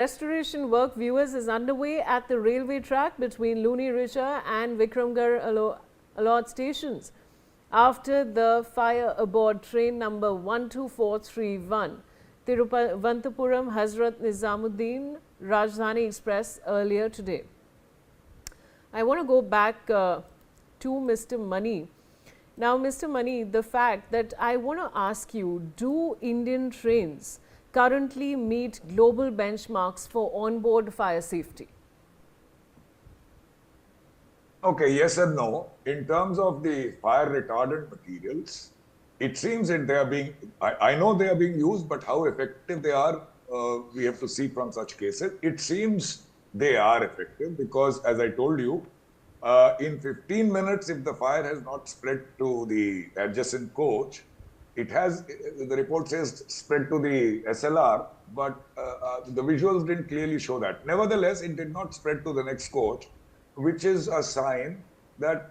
Restoration work, viewers, is underway at the railway track between Luni Richa and Vikramgarh Alod stations after the fire aboard train number 12431 Thiruvananthapuram Rajdhani Express earlier today. I want to go back to Mr. Mani. Now, Mr. Mani, the fact that I want to ask you, do Indian trains currently meet global benchmarks for onboard fire safety? Okay, yes and no. In terms of the fire retardant materials, it seems that they are being, I know they are being used, but how effective they are, we have to see from such cases. It seems they are effective because, as I told you, in 15 minutes, if the fire has not spread to the adjacent coach, it has, the report says, spread to the SLR, but the visuals didn't clearly show that. Nevertheless, it did not spread to the next coach, which is a sign that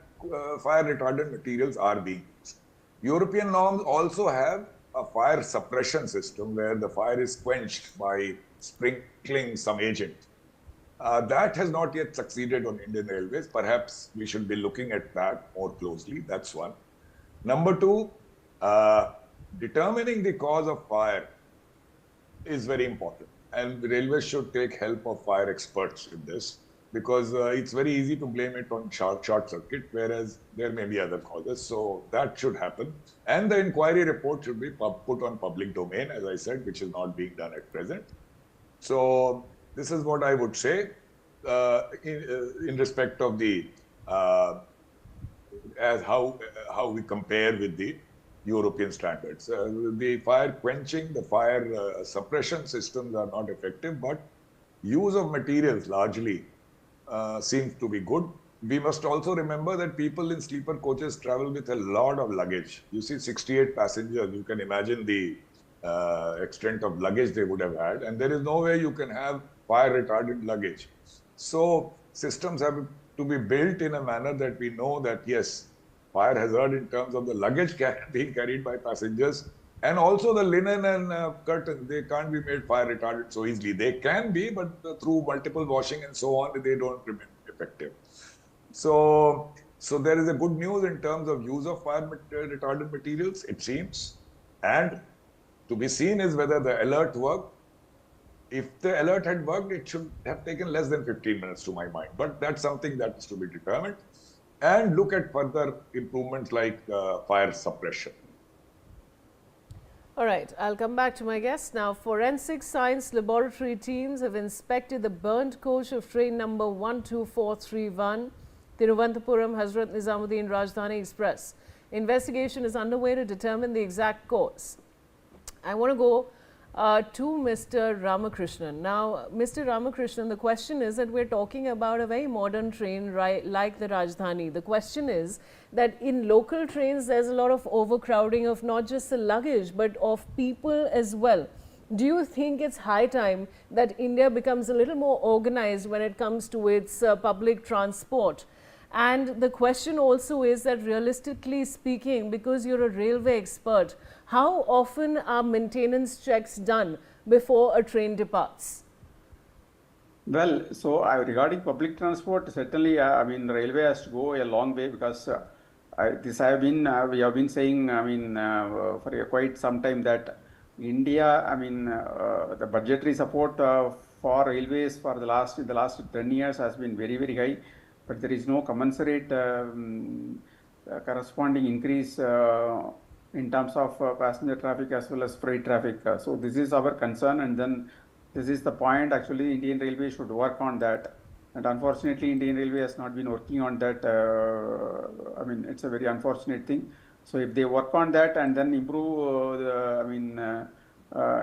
fire retardant materials are being used. European norms also have a fire suppression system where the fire is quenched by sprinkling some agent. That has not yet succeeded on Indian Railways. Perhaps we should be looking at that more closely. That's one. Number two, determining the cause of fire is very important. And the railways should take help of fire experts in this because it's very easy to blame it on short circuit, whereas there may be other causes. So that should happen. And the inquiry report should be put on public domain, as I said, which is not being done at present. So this is what I would say in respect of the as how we compare with the European standards. The fire quenching, the fire suppression systems are not effective, but use of materials largely seems to be good. We must also remember that people in sleeper coaches travel with a lot of luggage. You see 68 passengers, you can imagine the extent of luggage they would have had, and there is no way you can have fire retardant luggage. So systems have to be built in a manner that we know that yes, fire hazard in terms of the luggage being carried by passengers, and also the linen and curtains, they can't be made fire retardant so easily. They can be, but through multiple washing and so on, they don't remain effective. So there is a good news in terms of use of fire retardant materials, it seems, and to be seen is whether the alert worked. If the alert had worked, it should have taken less than 15 minutes to my mind, but that's something that is to be determined. And look at further improvements like fire suppression. All right, I'll come back to my guest now. Forensic science laboratory teams have inspected the burnt coach of train number 12431, Thiruvananthapuram Rajdhani Express. Investigation is underway to determine the exact cause. I want to go to Mr. Ramakrishnan. Now, Mr. Ramakrishnan, the question is that we're talking about a very modern train like the Rajdhani. The question is that in local trains, there's a lot of overcrowding of not just the luggage, but of people as well. Do you think it's high time that India becomes a little more organized when it comes to its public transport? And the question also is that realistically speaking, because you're a railway expert, how often are maintenance checks done before a train departs? Well, so regarding public transport, certainly, I mean, railway has to go a long way because we have been saying, for quite some time that India, the budgetary support for railways in the last 10 years has been very, very high, but there is no commensurate corresponding increase in terms of passenger traffic as well as freight traffic. So this is our concern, and then this is the point. Actually, Indian Railway should work on that, and unfortunately, Indian Railway has not been working on that. It's a very unfortunate thing. So if they work on that and then improve,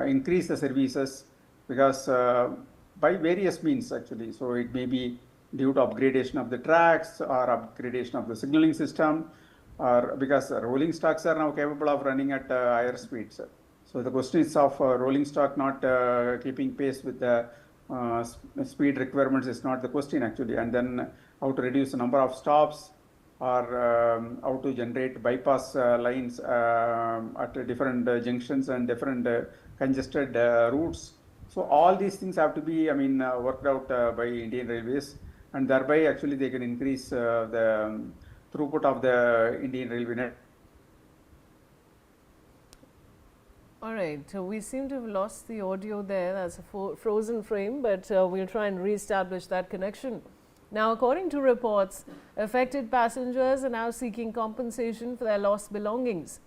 increase the services, because by various means actually. So it may be due to upgradation of the tracks or upgradation of the signaling system, or because rolling stocks are now capable of running at higher speeds. So the question is of rolling stock not keeping pace with the speed requirements is not the question actually, and then how to reduce the number of stops, or how to generate bypass lines at different junctions and different congested routes, So all these things have to be, worked out by Indian Railways, and thereby actually they can increase the throughput of the Indian Railway net. All right, we seem to have lost the audio there. That's a frozen frame, but we'll try and re-establish that connection. Now, according to reports, affected passengers are now seeking compensation for their lost belongings.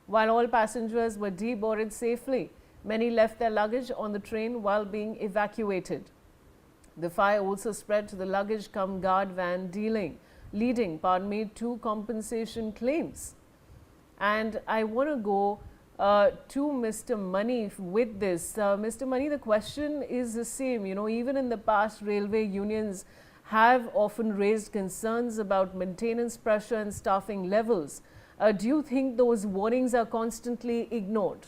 While all passengers were deboarded safely, many left their luggage on the train while being evacuated. The fire also spread to the luggage cum guard van leading to compensation claims. And I want to go to Mr. Mani with this. Mr. Mani, the question is the same. You know, even in the past, railway unions have often raised concerns about maintenance pressure and staffing levels. Do you think those warnings are constantly ignored?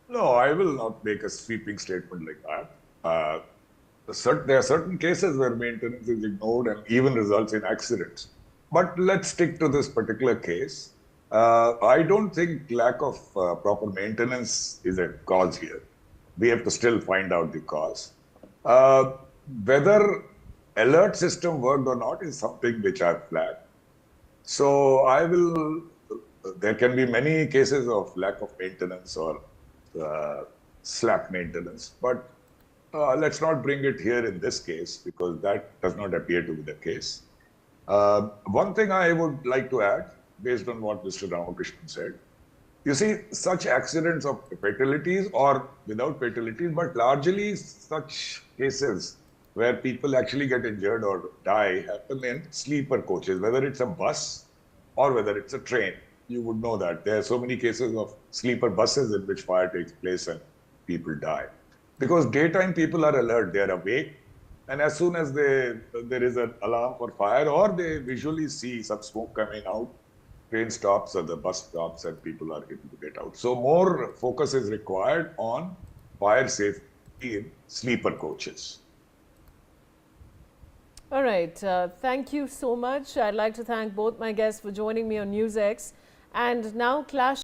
No, I will not make a sweeping statement like that. There are certain cases where maintenance is ignored and even results in accidents. But let's stick to this particular case. I don't think lack of proper maintenance is a cause here. We have to still find out the cause. Whether alert system worked or not is something which I've flagged. So there can be many cases of lack of maintenance or slack maintenance, but let's not bring it here in this case because that does not appear to be the case. One thing I would like to add, based on what Mr. Ramakrishnan said, you see, such accidents of fatalities or without fatalities, but largely such cases where people actually get injured or die happen in sleeper coaches, whether it's a bus or whether it's a train. You would know that. There are so many cases of sleeper buses in which fire takes place and people die. Because daytime people are alert, they are awake, and as soon as there is an alarm for fire or they visually see some smoke coming out, train stops or the bus stops and people are able to get out. So more focus is required on fire safety in sleeper coaches. All right, thank you so much. I'd like to thank both my guests for joining me on Newsx. And now clash